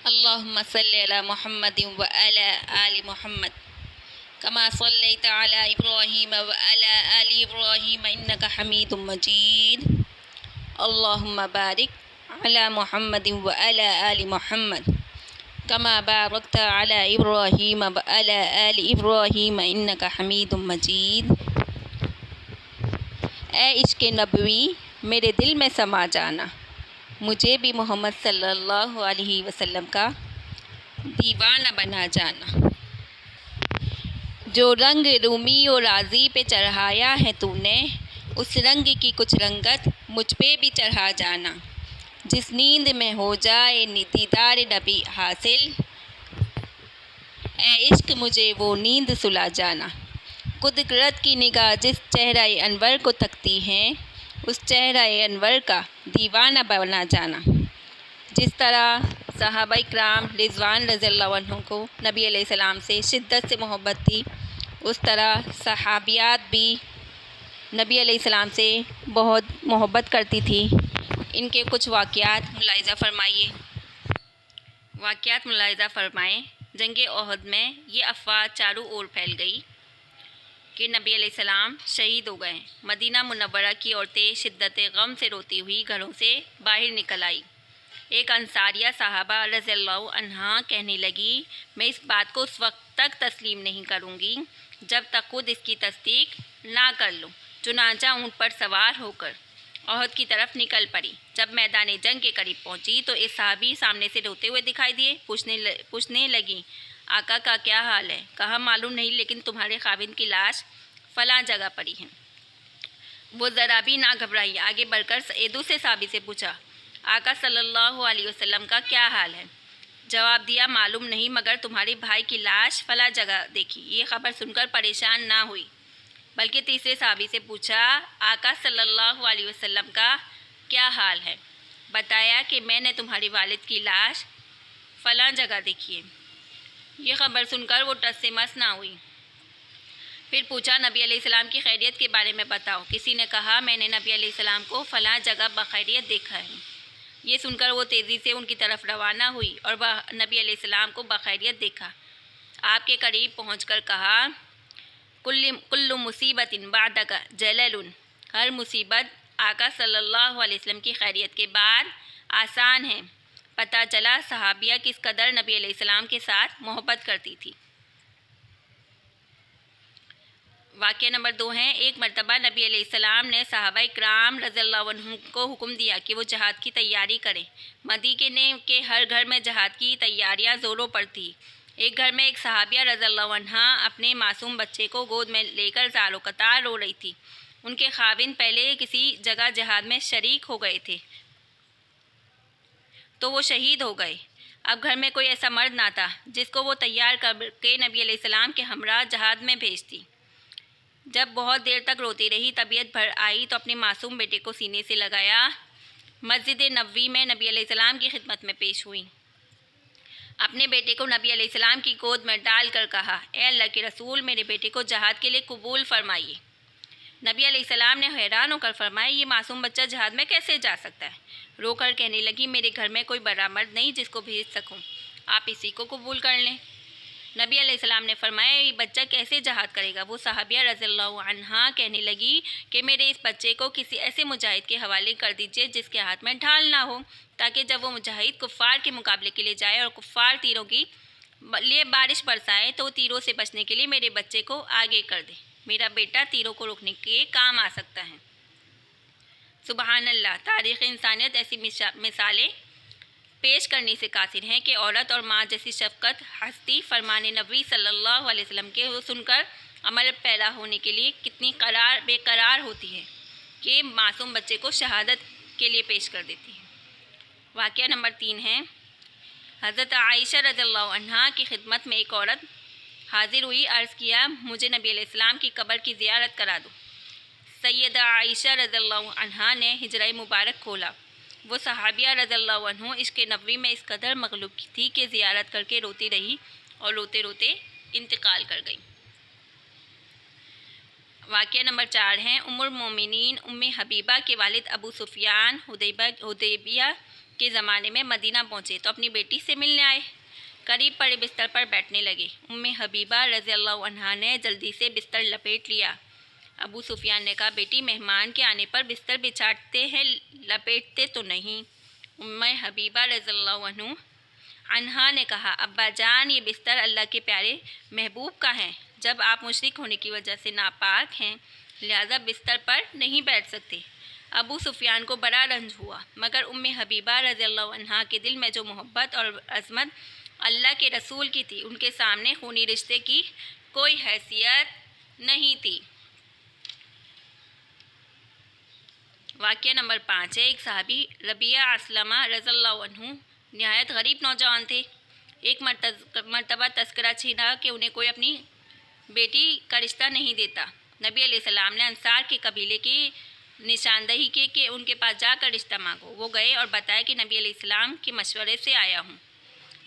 اللهم صل على محمد وعلى آل محمد كما صليت على إبراهيم وعلى آل إبراهيم إنك حميد مجيد. اللهم بارك على محمد وعلى آل محمد كما باركت على إبراهيم وعلى آل إبراهيم إنك حميد مجيد. اے عشق نبوی میرے دل میں سما جانا، مجھے بھی محمد صلی اللہ علیہ وسلم کا دیوانہ بنا جانا. جو رنگ رومی و رازی پہ چڑھایا ہے تو نے، اس رنگ کی کچھ رنگت مجھ پہ بھی چڑھا جانا. جس نیند میں ہو جائے دیدار نبی حاصل، اے عشق مجھے وہ نیند سلا جانا. قدرت کی نگاہ جس چہرہ انور کو تکتی ہے، اس چہرہ انور کا دیوانہ بنا جانا. جس طرح صحابہ کرام رضوان رضی اللہ عنہ کو نبی علیہ السلام سے شدت سے محبت تھی، اس طرح صحابیات بھی نبی علیہ السلام سے بہت محبت کرتی تھی. ان کے کچھ واقعات ملاحظہ فرمائیں. جنگ احد میں یہ افواہ چاروں اور پھیل گئی کہ نبی علیہ السلام شہید ہو گئے. مدینہ منورہ کی عورتیں شدت غم سے روتی ہوئی گھروں سے باہر نکل آئی. ایک انصاریہ صحابہ رضی اللہ عنہا کہنے لگی، میں اس بات کو اس وقت تک تسلیم نہیں کروں گی جب تک خود اس کی تصدیق نہ کر لوں. چنانچہ اونٹ پر سوار ہو کر احد کی طرف نکل پڑی. جب میدان جنگ کے قریب پہنچی تو ایک صحابی سامنے سے روتے ہوئے دکھائی دیے. پوچھنے لگی، آقا کا کیا حال ہے؟ کہا، معلوم نہیں، لیکن تمہارے خاوند کی لاش فلاں جگہ پڑی ہے. وہ ذرا بھی نہ گھبرائی، آگے بڑھ کر دوسرے صحابی سے پوچھا، آقا صلی اللہ علیہ وسلم کا کیا حال ہے؟ جواب دیا، معلوم نہیں، مگر تمہارے بھائی کی لاش فلاں جگہ دیکھی. یہ خبر سن کر پریشان نہ ہوئی، بلکہ تیسرے صحابی سے پوچھا، آقا صلی اللہ علیہ وسلم کا کیا حال ہے؟ بتایا کہ میں نے تمہارے والد کی لاش فلاں جگہ دیکھی ہے. یہ خبر سن کر وہ ٹس سے مس نہ ہوئی. پھر پوچھا، نبی علیہ السلام کی خیریت کے بارے میں بتاؤ. کسی نے کہا، میں نے نبی علیہ السلام کو فلاں جگہ بخیریت دیکھا ہے. یہ سن کر وہ تیزی سے ان کی طرف روانہ ہوئی اور نبی علیہ السلام کو بخیریت دیکھا. آپ کے قریب پہنچ کر کہا، کل مصیبت بعدک جلل، ہر مصیبت آقا صلی اللہ علیہ وسلم کی خیریت کے بعد آسان ہے. پتہ چلا صحابیہ کس قدر نبی علیہ السلام کے ساتھ محبت کرتی تھی. واقعہ نمبر 2 ہے. ایک مرتبہ نبی علیہ السلام نے صحابہ کرام رضی اللہ عنہم کو حکم دیا کہ وہ جہاد کی تیاری کریں. مدینے کے ہر گھر میں جہاد کی تیاریاں زوروں پر تھی. ایک گھر میں ایک صحابیہ رضی اللہ عنہا اپنے معصوم بچے کو گود میں لے کر زار و قطار رو رہی تھی. ان کے خاوند پہلے کسی جگہ جہاد میں شریک ہو گئے تھے تو وہ شہید ہو گئے. اب گھر میں کوئی ایسا مرد نہ تھا جس کو وہ تیار کر کے نبی علیہ السلام کے ہمراہ جہاد میں بھیجتی. جب بہت دیر تک روتی رہی، طبیعت بھر آئی تو اپنے معصوم بیٹے کو سینے سے لگایا مسجد نبوی میں نبی علیہ السلام کی خدمت میں پیش ہوئی. اپنے بیٹے کو نبی علیہ السلام کی گود میں ڈال کر کہا، اے اللہ کے رسول، میرے بیٹے کو جہاد کے لیے قبول فرمائیے. نبی علیہ السلام نے حیران ہو کر فرمایا، یہ معصوم بچہ جہاد میں کیسے جا سکتا ہے؟ رو کر کہنے لگی، میرے گھر میں کوئی بڑا مرد نہیں جس کو بھیج سکوں، آپ اسی کو قبول کر لیں. نبی علیہ السلام نے فرمایا، یہ بچہ کیسے جہاد کرے گا؟ وہ صحابیہ رضی اللہ عنہا کہنے لگی کہ میرے اس بچے کو کسی ایسے مجاہد کے حوالے کر دیجیے جس کے ہاتھ میں ڈھال نہ ہو، تاکہ جب وہ مجاہد کفار کے مقابلے کے لیے جائے اور کفار تیروں کی لیے بارش برسائے تو وہ تیروں سے بچنے کے لیے میرے بچے کو آگے کر دے. میرا بیٹا تیروں کو روکنے کے کام آ سکتا ہے. سبحان اللہ. تاریخ انسانیت ایسی مثالیں پیش کرنے سے قاصر ہیں کہ عورت اور ماں جیسی شفقت ہستی فرمان نبوی صلی اللہ علیہ وسلم کے سن کر عمل پیدا ہونے کے لیے کتنی بے قرار ہوتی ہے کہ معصوم بچے کو شہادت کے لیے پیش کر دیتی ہے. واقعہ نمبر 3 ہے. حضرت عائشہ رضی اللہ عنہا کی خدمت میں ایک عورت حاضر ہوئی. عرض کیا، مجھے نبی علیہ السلام کی قبر کی زیارت کرا دو. سیدہ عائشہ رضی اللہ عنہا نے حجرہ مبارک کھولا. وہ صحابیہ رضی اللہ عنہ عشق نبوی میں اس قدر مغلوب تھی کہ زیارت کر کے روتی رہی اور روتے روتے انتقال کر گئی. واقعہ نمبر 4 ہے. ام المومنین ام حبیبہ کے والد ابو سفیان حدیبیہ کے زمانے میں مدینہ پہنچے تو اپنی بیٹی سے ملنے آئے۔ قریب پڑے بستر پر بیٹھنے لگے۔ ام حبیبہ رضی اللہ عنہا نے جلدی سے بستر لپیٹ لیا۔ ابو سفیان نے کہا، بیٹی مہمان کے آنے پر بستر بچھاتے ہیں، لپیٹتے تو نہیں۔ ام حبیبہ رضی اللہ عنہا نے کہا، ابا جان، یہ بستر اللہ کے پیارے محبوب کا ہے۔ جب آپ مشرک ہونے کی وجہ سے ناپاک ہیں لہذا بستر پر نہیں بیٹھ سکتے۔ ابو سفیان کو بڑا رنج ہوا، مگر ام حبیبہ رضی اللہ عنہا کے دل میں جو محبت اور عظمت اللہ کے رسول کی تھی، ان کے سامنے خونی رشتے کی کوئی حیثیت نہیں تھی۔ واقعہ نمبر 5 ہے۔ ایک صحابی ربیعہ اسلمہ رضی اللہ عنہ نہایت غریب نوجوان تھے۔ ایک مرتبہ تذکرہ چھیڑا کہ انہیں کوئی اپنی بیٹی کا رشتہ نہیں دیتا۔ نبی علیہ السلام نے انصار کے قبیلے کی نشاندہی کی کہ ان کے پاس جا کر رشتہ مانگو۔ وہ گئے اور بتایا کہ نبی علیہ السلام کے مشورے سے آیا ہوں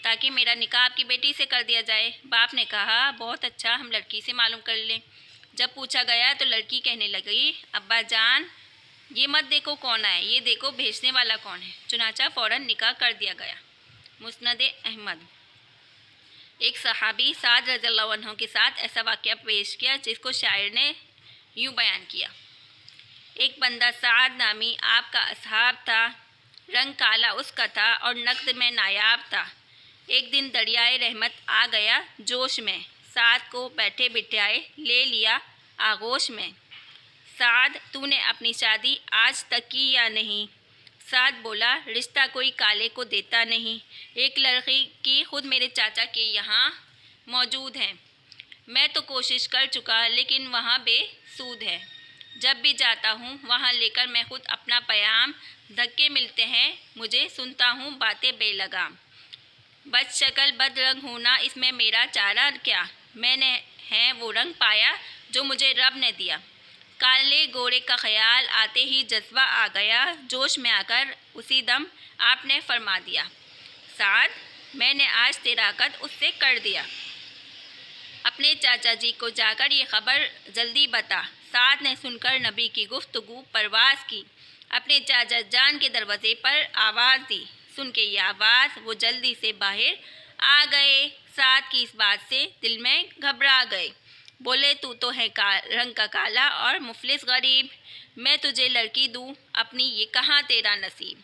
تاکہ میرا نکاح آپ کی بیٹی سے کر دیا جائے۔ باپ نے کہا، بہت اچھا، ہم لڑکی سے معلوم کر لیں۔ جب پوچھا گیا تو لڑکی کہنے لگی، ابا جان، یہ مت دیکھو کون آئے، یہ دیکھو بھیجنے والا کون ہے۔ چنانچہ فوراً نکاح کر دیا گیا۔ مسند احمد۔ ایک صحابی سعد رضی اللہ عنہ کے ساتھ ایسا واقعہ پیش کیا جس کو شاعر نے یوں بیان کیا۔ ایک بندہ سعد نامی آپ کا اصحاب تھا، رنگ کالا اس کا تھا اور نقد میں نایاب تھا۔ ایک دن دریائے رحمت آ گیا جوش میں، سعد کو بیٹھے بٹھائے لے لیا آغوش میں۔ سعد، تو نے اپنی شادی آج تک کی یا نہیں؟ سعد بولا، رشتہ کوئی کالے کو دیتا نہیں۔ ایک لڑکی کی خود میرے چاچا کے یہاں موجود ہے، میں تو کوشش کر چکا لیکن وہاں بے سود ہے۔ جب بھی جاتا ہوں وہاں لے کر میں خود اپنا پیام، دھکے ملتے ہیں مجھے، سنتا ہوں باتیں بے لگام۔ بد شکل بد رنگ ہونا، اس میں میرا چارہ کیا؟ میں نے ہے وہ رنگ پایا جو مجھے رب نے دیا۔ کالے گورے کا خیال آتے ہی جذبہ آ گیا، جوش میں آ کر اسی دم آپ نے فرما دیا، سعد، میں نے آج تیرا عقد اس سے کر دیا۔ اپنے چاچا جی کو جا کر یہ خبر جلدی بتا۔ سعد نے سن کر نبی کی گفتگو پرواز کی، اپنے چاچا جان کے دروازے پر آواز دی۔ سن کے یہ آواز وہ جلدی سے باہر آ گئے۔ سعد کی اس بات سے دل میں گھبرا گئے، بولے، تو ہے رنگ کا کالا اور مفلس غریب، میں تجھے لڑکی دوں اپنی، یہ کہاں تیرا نصیب۔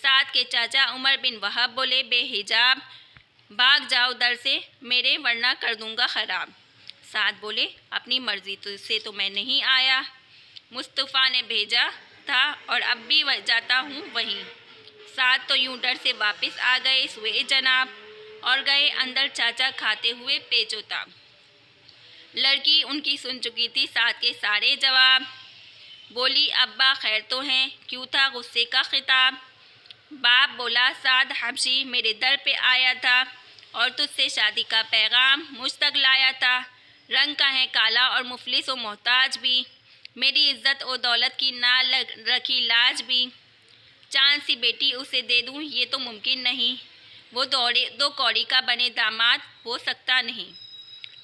سعد کے چاچا عمر بن وہب بولے، بے حجاب بھاگ جاؤ در سے میرے ورنہ کر دوں گا خراب۔ سعد بولے، اپنی مرضی سے تو میں نہیں آیا، مصطفیٰ نے بھیجا تھا اور اب بھی جاتا ہوں وہیں۔ سعد تو یوں ڈر سے واپس آ گئے سوئے جناب اور گئے اندر چاچا کھاتے ہوئے پیچ و تاب۔ لڑکی ان کی سن چکی تھی سعد کے سارے جواب، بولی، ابا خیر تو ہیں؟ کیوں تھا غصے کا خطاب؟ باپ بولا، سعد حبشی میرے در پہ آیا تھا اور تجھ سے شادی کا پیغام مجھ تک لایا تھا، رنگ کا ہے کالا اور مفلس و محتاج بھی، میری عزت و دولت کی نہ رکھی لاج بھی، چاند سی بیٹی اسے دے دوں یہ تو ممکن نہیں، وہ دو کوڑی کا بنے داماد ہو سکتا نہیں۔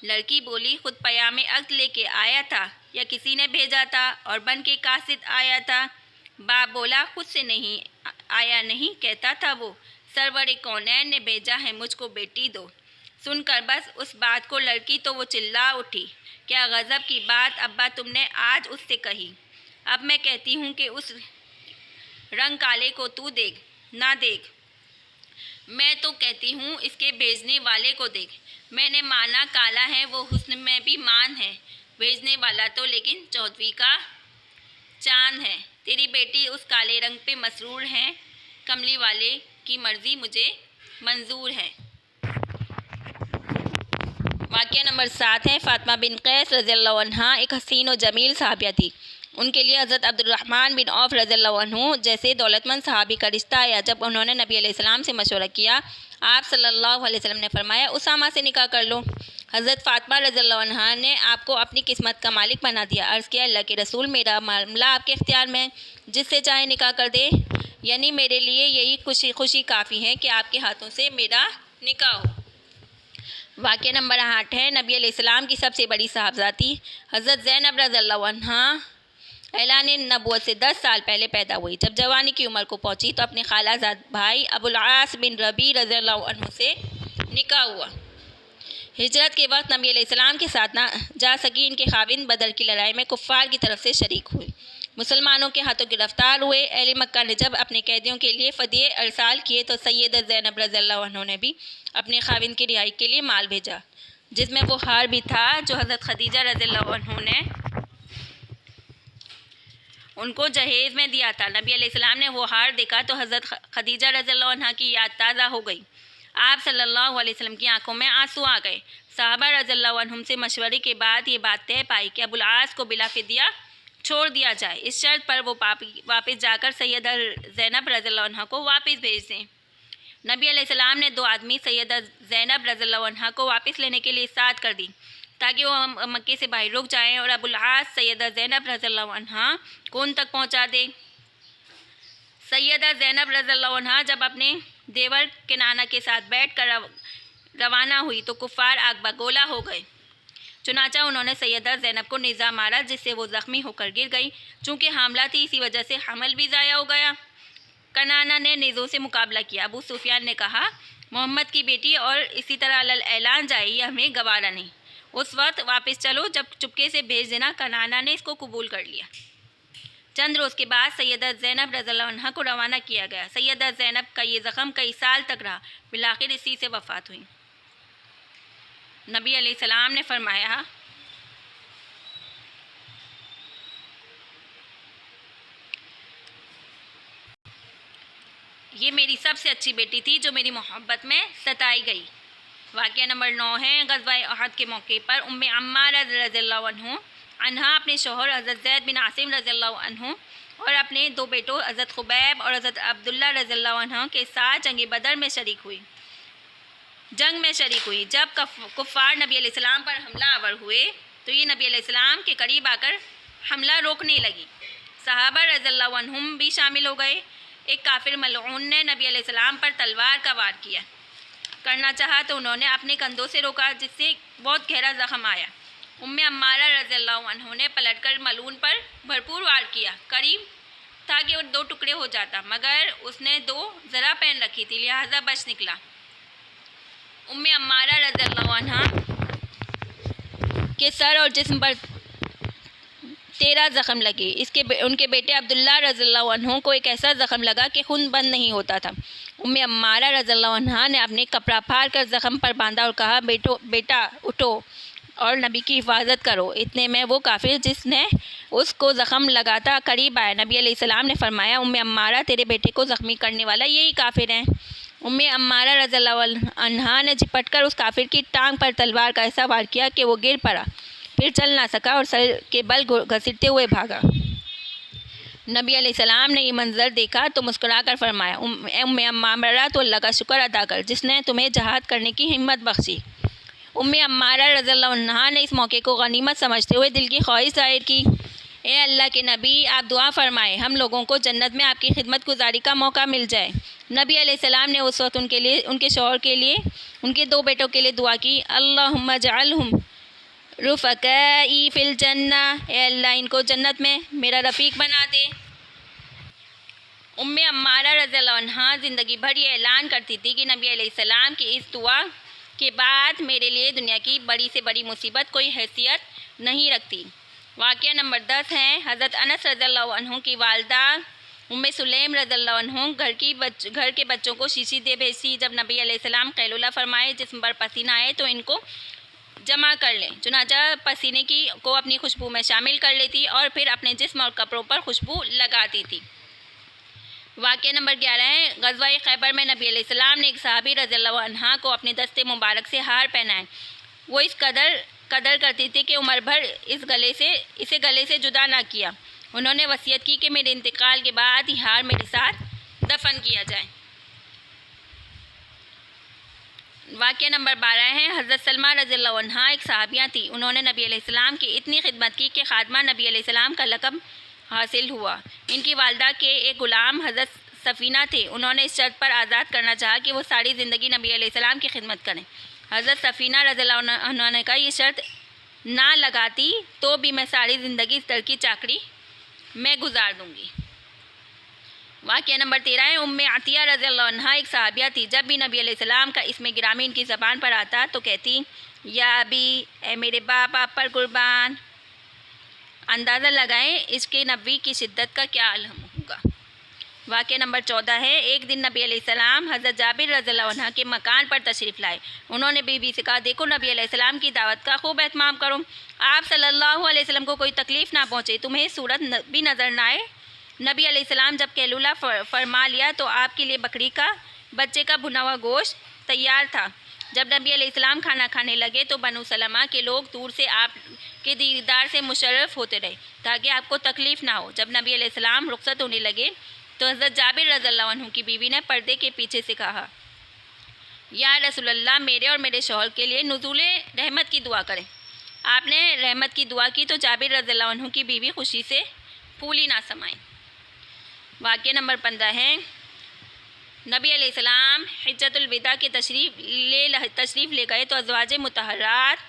لڑکی بولی، خود پیام عقد لے کے آیا تھا یا کسی نے بھیجا تھا اور بن کے قاصد آیا تھا؟ باپ بولا، خود سے نہیں آیا، نہیں کہتا تھا وہ، سرور کونین نے بھیجا ہے مجھ کو بیٹی دو۔ سن کر بس اس بات کو لڑکی تو وہ چلا اٹھی، کیا غضب کی بات ابا تم نے آج اس سے کہی، اب میں کہتی ہوں کہ اس رنگ کالے کو تو دیکھ نہ دیکھ، میں تو کہتی ہوں اس کے بھیجنے والے کو دیکھ، میں نے مانا کالا ہے وہ حسن میں بھی مان ہے، بھیجنے والا تو لیکن چودھویں کا چاند ہے، تیری بیٹی اس کالے رنگ پہ مسرور ہے، کملی والے کی مرضی مجھے منظور ہے۔ واقعہ نمبر 7 ہے۔ فاطمہ بن قیس رضی اللہ عنہا ایک حسین و جمیل صحابیہ تھی۔ ان کے لیے حضرت عبد الرحمن بن عوف رضی اللہ عنہ جیسے دولت مند صحابی کا رشتہ آیا۔ جب انہوں نے نبی علیہ السلام سے مشورہ کیا، آپ صلی اللہ علیہ وسلم نے فرمایا، اسامہ سے نکاح کر لو۔ حضرت فاطمہ رضی اللہ عنہا نے آپ کو اپنی قسمت کا مالک بنا دیا۔ عرض کیا، اللہ کے رسول، میرا معاملہ آپ کے اختیار میں ہے، جس سے چاہے نکاح کر دے، یعنی میرے لیے یہی خوشی کافی ہے کہ آپ کے ہاتھوں سے میرا نکاح ہو۔ واقعہ نمبر 8 ہے۔ نبی علیہ السلام کی سب سے بڑی صاحبزادی حضرت زینب رضی اللہ عنہا اعلان نبوت سے 10 سال پہلے پیدا ہوئی۔ جب جوانی کی عمر کو پہنچی تو اپنے خالہ زاد بھائی ابو العاص بن ربیع رضی اللہ عنہ سے نکاح ہوا۔ ہجرت کے وقت نبی علیہ السلام کے ساتھ نہ جا سکی، ان کے خاوند بدر کی لڑائی میں کفار کی طرف سے شریک ہوئے، مسلمانوں کے ہاتھوں گرفتار ہوئے۔ اہل مکہ نے جب اپنے قیدیوں کے لیے فدیے ارسال کیے تو سیدہ زینب رضی اللہ عنہ نے بھی اپنے خاوند کی رہائی کے لیے مال بھیجا، جس میں وہ ہار بھی تھا جو حضرت خدیجہ رضی اللہ عنہ نے ان کو جہیز میں دیا تھا۔ نبی علیہ السلام نے وہ ہار دیکھا تو حضرت خدیجہ رضی اللہ عنہ کی یاد تازہ ہو گئی۔ آپ صلی اللہ علیہ وسلم کی آنکھوں میں آنسو آ گئے۔ صحابہ رضی اللہ عنہم سے مشورے کے بعد یہ بات طے پائی کہ ابو العاص کو بلا فدیہ چھوڑ دیا جائے، اس شرط پر وہ واپس جا کر سیدہ زینب رضی اللہ عنہ کو واپس بھیج دیں۔ نبی علیہ السلام نے 2 آدمی سیدہ زینب رضی اللہ عنہ کو واپس لینے کے لیے ساتھ کر دی تاکہ وہ مکے سے باہر رک جائیں اور ابو العاص سیدہ زینب رضی اللہ عنہ کو ان تک پہنچا دے۔ سیدہ زینب رضی اللہ عنہ جب اپنے دیور کنانہ کے ساتھ بیٹھ کر روانہ ہوئی تو کفار آگ بگولا ہو گئے، چنانچہ انہوں نے سیدہ زینب کو نیزہ مارا جس سے وہ زخمی ہو کر گر گئی۔ چونکہ حاملہ تھی اسی وجہ سے حمل بھی ضائع ہو گیا۔ کنانہ نے نیزوں سے مقابلہ کیا۔ ابو سفیان نے کہا، محمد کی بیٹی اور اسی طرح اعلان جائے، یہ ہمیں گوارا نہیں، اس وقت واپس چلو جب چپکے سے بھیج دینا۔ کنانہ نے اس کو قبول کر لیا۔ چند روز کے بعد سیدہ زینب رضی اللہ عنہ کو روانہ کیا گیا۔ سیدہ زینب کا یہ زخم کئی سال تک رہا، بالآخر اسی سے وفات ہوئی۔ نبی علیہ السلام نے فرمایا، یہ میری سب سے اچھی بیٹی تھی جو میری محبت میں ستائی گئی۔ واقعہ نمبر 9 ہے۔ غزوہ احد کے موقع پر ام عمارہ رضی اللہ عنہ اپنے شوہر حضرت زید بن عاصم رضی اللہ عنہ اور اپنے 2 بیٹوں حضرت خبیب اور حضرت عبداللہ رضی اللہ عنہ کے ساتھ جنگ بدر میں شریک ہوئی۔ جب کفار نبی علیہ السلام پر حملہ آور ہوئے تو یہ نبی علیہ السلام کے قریب آ کر حملہ روکنے لگی۔ صحابہ رضی اللہ عنہم بھی شامل ہو گئے۔ ایک کافر ملعون نے نبی علیہ السلام پر تلوار کا وار کرنا چاہا تو انہوں نے اپنے کندھوں سے روکا، جس سے بہت گہرا زخم آیا۔ ام عمارہ رضی اللہ عنہ نے پلٹ کر ملعون پر بھرپور وار کیا، قریب تھا کہ وہ 2 ٹکڑے ہو جاتا، مگر اس نے 2 زرہ پہن رکھی تھی لہٰذا بچ نکلا۔ ام عمارہ رضی اللہ عنہ کے سر اور جسم پر 13 زخم لگے۔ ان کے بیٹے عبداللہ رضی اللہ عنہ کو ایک ایسا زخم لگا کہ خون بند نہیں ہوتا تھا۔ ام عمارہ رضی اللہ عنہ نے اپنے کپڑا پھاڑ کر زخم پر باندھا اور کہا، بیٹا اٹھو اور نبی کی حفاظت کرو۔ اتنے میں وہ کافر جس نے اس کو زخم لگا تھا قریب آیا۔ نبی علیہ السلام نے فرمایا، ام عمارہ، تیرے بیٹے کو زخمی کرنے والا یہی کافر ہے۔ ام عمارہ رضی اللہ عنہ نے جھپٹ کر اس کافر کی ٹانگ پر تلوار کا ایسا وار کیا کہ وہ گر پڑا، پھر چل نہ سکا اور سر کے بل گھسیٹتے ہوئے بھاگا۔ نبی علیہ السلام نے یہ منظر دیکھا تو مسکرا کر فرمایا، ام عمارہ، تو اللہ کا شکر ادا کر جس نے تمہیں جہاد کرنے کی ہمت بخشی۔ ام عمارہ رضی اللہ عنہ نے اس موقع کو غنیمت سمجھتے ہوئے دل کی خواہش ظاہر کی، اے اللہ کے نبی، آپ دعا فرمائیں ہم لوگوں کو جنت میں آپ کی خدمت گزاری کا موقع مل جائے۔ نبی علیہ السلام نے اس وقت ان کے شوہر کے لیے، ان کے 2 بیٹوں کے لیے دعا کی، اللہم اجعلہم رفقائی فی الجنہ، اے اللہ ان کو جنت میں میرا رفیق بنا دے۔ ام عمارہ رضی اللہ عنہ زندگی بھر یہ اعلان کرتی تھی کہ نبی علیہ السلام کی اس دعا کے بعد میرے لیے دنیا کی بڑی سے بڑی مصیبت کوئی حیثیت نہیں رکھتی۔ واقعہ نمبر 10 ہے۔ حضرت انس رضی اللہ عنہ کی والدہ ام سلیم رضی اللہ عنہ گھر کے بچوں کو شیشی دے بھیجتی، جب نبی علیہ السلام قیلولہ فرمائے جسم پر پسینہ آئے تو ان کو جمع کر لیں، چنانچہ پسینے کو اپنی خوشبو میں شامل کر لیتی اور پھر اپنے جسم اور کپڑوں پر خوشبو لگاتی تھی۔ واقعہ نمبر 11 ہے۔ غزوہ خیبر میں نبی علیہ السلام نے ایک صحابی رضی اللہ عنہ کو اپنے دستے مبارک سے ہار پہنائے۔ وہ اس قدر کرتی تھی کہ عمر بھر اسے گلے سے جدا نہ کیا۔ انہوں نے وصیت کی کہ میرے انتقال کے بعد یہ ہار میرے ساتھ دفن کیا جائے۔ واقعہ نمبر 12 ہے۔ حضرت سلمہ رضی اللہ عنہا ایک صحابیہ تھی، انہوں نے نبی علیہ السلام کی اتنی خدمت کی کہ خادمہ نبی علیہ السلام کا لقب حاصل ہوا۔ ان کی والدہ کے ایک غلام حضرت سفینہ تھے، انہوں نے اس شرط پر آزاد کرنا چاہا کہ وہ ساری زندگی نبی علیہ السلام کی خدمت کریں۔ حضرت سفینہ رضی اللہ عنہ نے کہا، یہ شرط نہ لگاتی تو بھی میں ساری زندگی اس در کی چاکری میں گزار دوں گی۔ واقعہ نمبر 13 ہے ام عطیہ رضی اللہ عنہا ایک صحابیہ تھی۔ جب بھی نبی علیہ السلام کا اسم گرامی ان کی زبان پر آتا تو کہتی یا ابی، اے میرے باپ آپ پر قربان۔ اندازہ لگائیں عشق نبی کی شدت کا کیا عالم ہوگا۔ واقعہ نمبر 14 ہے ایک دن نبی علیہ السلام حضرت جابر رضی اللہ عنہ کے مکان پر تشریف لائے۔ انہوں نے بی سے کہا دیکھو نبی علیہ السلام کی دعوت کا خوب اہتمام کرو، آپ صلی اللہ علیہ وسلم کو کوئی تکلیف نہ پہنچے، تمہیں صورت بھی نظر نہ آئے۔ نبی علیہ السلام جب قیلولہ فرما لیا تو آپ کے لیے بکری کا بچے کا بھنا ہوا گوشت تیار تھا۔ جب نبی علیہ السلام کھانا کھانے لگے تو بنو سلمہ کے لوگ دور سے آپ کے دیدار سے مشرف ہوتے رہے تاکہ آپ کو تکلیف نہ ہو۔ جب نبی علیہ السلام رخصت ہونے لگے تو حضرت جابر رضی اللہ عنہ کی بیوی نے پردے کے پیچھے سے کہا یا رسول اللہ، میرے اور میرے شوہر کے لیے نزول رحمت کی دعا کریں۔ آپ نے رحمت کی دعا کی تو جابر رضی اللہ عنہ کی بیوی خوشی سے پھولی نہ سمائیں۔ واقعہ نمبر 15 ہے نبی علیہ السلام حجۃ الوداع کے تشریف لے گئے تو ازواج مطہرات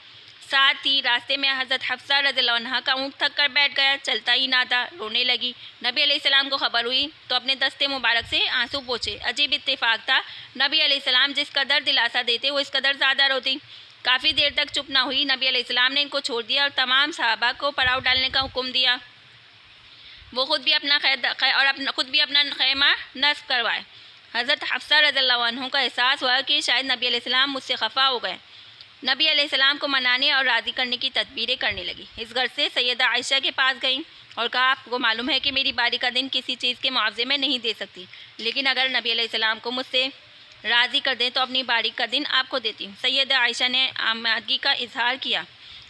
ساتھ تھی۔ راستے میں حضرت حفصہ رضی اللہ عنہ کا اونٹ تھک کر بیٹھ گیا، چلتا ہی نہ تھا، رونے لگی۔ نبی علیہ السلام کو خبر ہوئی تو اپنے دستے مبارک سے آنسو پوچھے۔ عجیب اتفاق تھا، نبی علیہ السلام جس قدر دلاسا دیتے وہ اس قدر زیادہ روتی۔ کافی دیر تک چپ نہ ہوئی۔ نبی علیہ السلام نے ان کو چھوڑ دیا اور تمام صحابہ کو پڑاؤ ڈالنے کا حکم دیا، وہ خود بھی اپنا خیمہ نصب کروائے۔ حضرت حفصہ رضی اللہ عنہ کا احساس ہوا کہ شاید نبی علیہ السلام مجھ سے خفا ہو گئے۔ نبی علیہ السلام کو منانے اور راضی کرنے کی تدبیریں کرنے لگی۔ اس غرض سے سیدہ عائشہ کے پاس گئیں اور کہا آپ کو معلوم ہے کہ میری باری کا دن کسی چیز کے معاوضے میں نہیں دے سکتی، لیکن اگر نبی علیہ السلام کو مجھ سے راضی کر دیں تو اپنی باری کا دن آپ کو دیتی ہوں۔ سیدہ عائشہ نے آمادگی کا اظہار کیا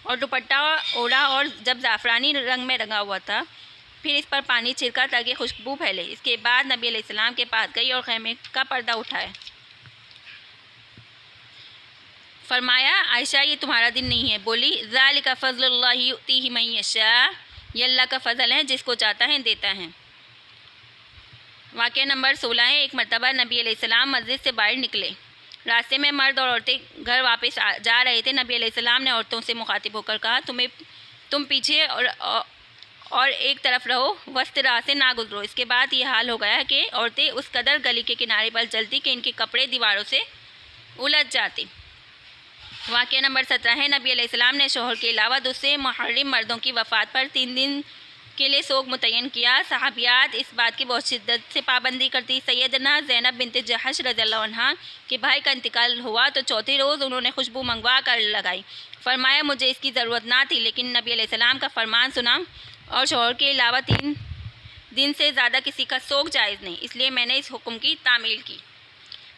اور دوپٹہ اوڑھا اور جب زعفرانی رنگ میں رنگا ہوا تھا پھر اس پر پانی چھڑکا تاکہ خوشبو پھیلے۔ اس کے بعد نبی علیہ السلام کے پاس گئی اور خیمے کا پردہ اٹھایا۔ فرمایا عائشہ یہ تمہارا دن نہیں ہے۔ بولی ذالک فضل اللہ یؤتیہ من یشاء، یہ اللہ کا فضل ہے جس کو چاہتا ہے دیتا ہے۔ واقعہ نمبر 16 ہے ایک مرتبہ نبی علیہ السلام مسجد سے باہر نکلے، راستے میں مرد اور عورتیں گھر واپس جا رہے تھے۔ نبی علیہ السلام نے عورتوں سے مخاطب ہو کر کہا تم پیچھے اور ایک طرف رہو، وسط راہ سے نہ گزرو۔ اس کے بعد یہ حال ہو گیا کہ عورتیں اس قدر گلی کے کنارے پر چلتی کہ ان کے کپڑے دیواروں سے الجھ جاتے۔ واقعہ نمبر 17 ہے نبی علیہ السلام نے شوہر کے علاوہ دوسرے محرم مردوں کی وفات پر 3 دن کے لیے سوگ متعین کیا۔ صحابیات اس بات کی بہت شدت سے پابندی کرتی۔ سیدنا زینب بنت جحش رضی اللہ عنہا کے بھائی کا انتقال ہوا تو چوتھے روز انہوں نے خوشبو منگوا کر لگائی۔ فرمایا مجھے اس کی ضرورت نہ تھی، لیکن نبی علیہ السلام کا فرمان سنا اور شوہر کے علاوہ 3 دن سے زیادہ کسی کا سوگ جائز نہیں، اس لیے میں نے اس حکم کی تعمیل کی۔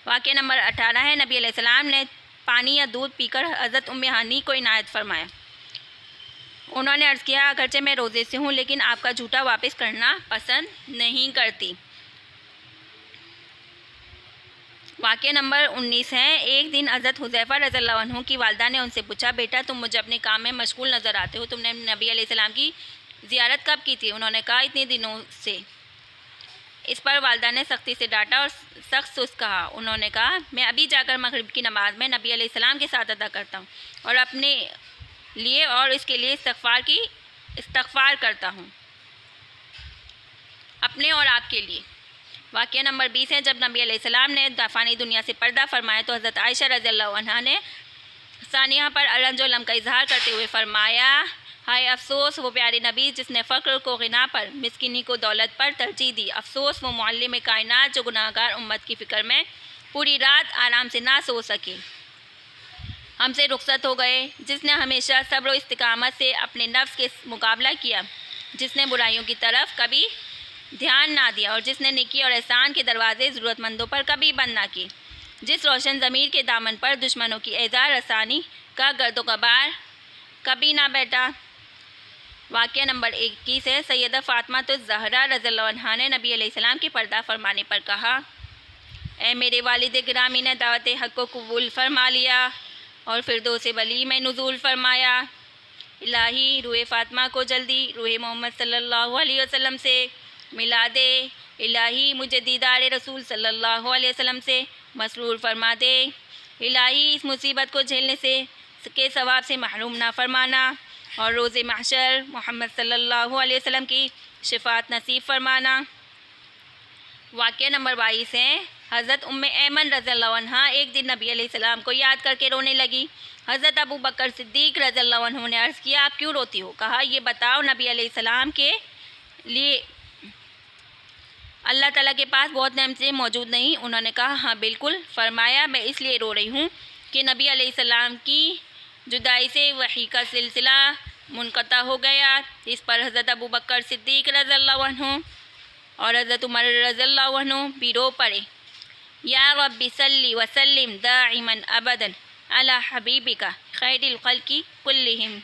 واقعہ نمبر 18 ہے نبی علیہ السلام نے پانی یا دودھ پی کر حضرت ام ہانی کو عنایت فرمایا۔ انہوں نے عرض کیا اگرچہ میں روزے سے ہوں لیکن آپ کا جھوٹا واپس کرنا پسند نہیں کرتی۔ واقعہ نمبر 19 ہے ایک دن حضرت حذیفہ رضی اللہ عنہ کی والدہ نے ان سے پوچھا بیٹا تم مجھے اپنے کام میں مشغول نظر آتے ہو، تم نے نبی علیہ السلام کی زیارت کب کی تھی؟ انہوں نے کہا اتنے دنوں سے۔ اس پر والدہ نے سختی سے ڈانٹا اور سخت سست کہا۔ انہوں نے کہا میں ابھی جا کر مغرب کی نماز میں نبی علیہ السلام کے ساتھ ادا کرتا ہوں اور اپنے لیے اور اس کے لیے استغفار کرتا ہوں، اپنے اور آپ کے لیے۔ واقعہ نمبر 20 ہے جب نبی علیہ السلام نے فانی دنیا سے پردہ فرمایا تو حضرت عائشہ رضی اللہ عنہا نے ثانیہ پر رنج و غم کا اظہار کرتے ہوئے فرمایا ہائے افسوس وہ پیارے نبی جس نے فقر کو غنا پر، مسکینی کو دولت پر ترجیح دی۔ افسوس وہ معلم کائنات جو گناہ گار امت کی فکر میں پوری رات آرام سے نہ سو سکے، ہم سے رخصت ہو گئے۔ جس نے ہمیشہ صبر و استقامت سے اپنے نفس کے مقابلہ کیا، جس نے برائیوں کی طرف کبھی دھیان نہ دیا اور جس نے نیکی اور احسان کے دروازے ضرورت مندوں پر کبھی بند نہ کیے، جس روشن ضمیر کے دامن پر دشمنوں کی ایذا رسانی کا گرد و غبار کبھی نہ بیٹھا۔ واقعہ نمبر 21 ہے سیدہ فاطمہ الزہرا رضی اللہ عنہا نے نبی علیہ السلام کے پردہ فرمانے پر کہا اے میرے والد گرامی نے دعوت حق کو قبول فرما لیا اور فردوس ولی میں نزول فرمایا۔ الہی روح فاطمہ کو جلدی روح محمد صلی اللہ علیہ وسلم سے ملا دے۔ الہی مجھے دیدار رسول صلی اللہ علیہ وسلم سے مسرور فرما دے۔ الہی اس مصیبت کو جھیلنے کے ثواب سے محروم نہ فرمانا اور روز محشر محمد صلی اللہ علیہ وسلم کی شفاعت نصیب فرمانا۔ واقعہ نمبر 22 ہے، حضرت ایمن رضی اللہ عنہ ایک دن نبی علیہ السلام کو یاد کر کے رونے لگی۔ حضرت ابو بکر صدیق رضی اللہ عنہ نے عرض کیا آپ کیوں روتی ہو؟ کہا یہ بتاؤ نبی علیہ السلام کے لیے اللہ تعالیٰ کے پاس بہت نعمتیں موجود نہیں؟ انہوں نے کہا ہاں بالکل۔ فرمایا میں اس لیے رو رہی ہوں کہ نبی علیہ السلام کی جدائی سے وحی کا سلسلہ منقطع ہو گیا۔ اس پر حضرت ابو بکر صدیق رضی اللہ عنہ اور حضرت عمر رضی اللہ عنہ بھی رو پڑے۔ یا رب صلی وسلم دائما ابدا علی حبیبک خیر الخلق کلہم۔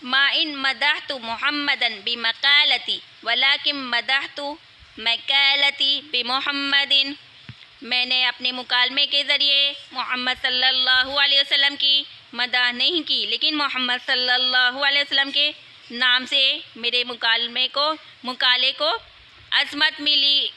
ما ان مدحت محمدا بمقالتی ولکن مدحت مقالتی بمحمد۔ میں نے اپنے مکالمے کے ذریعے محمد صلی اللہ علیہ وسلم کی مدح نہیں کی، لیکن محمد صلی اللہ علیہ وسلم کے نام سے میرے مکالے کو عظمت ملی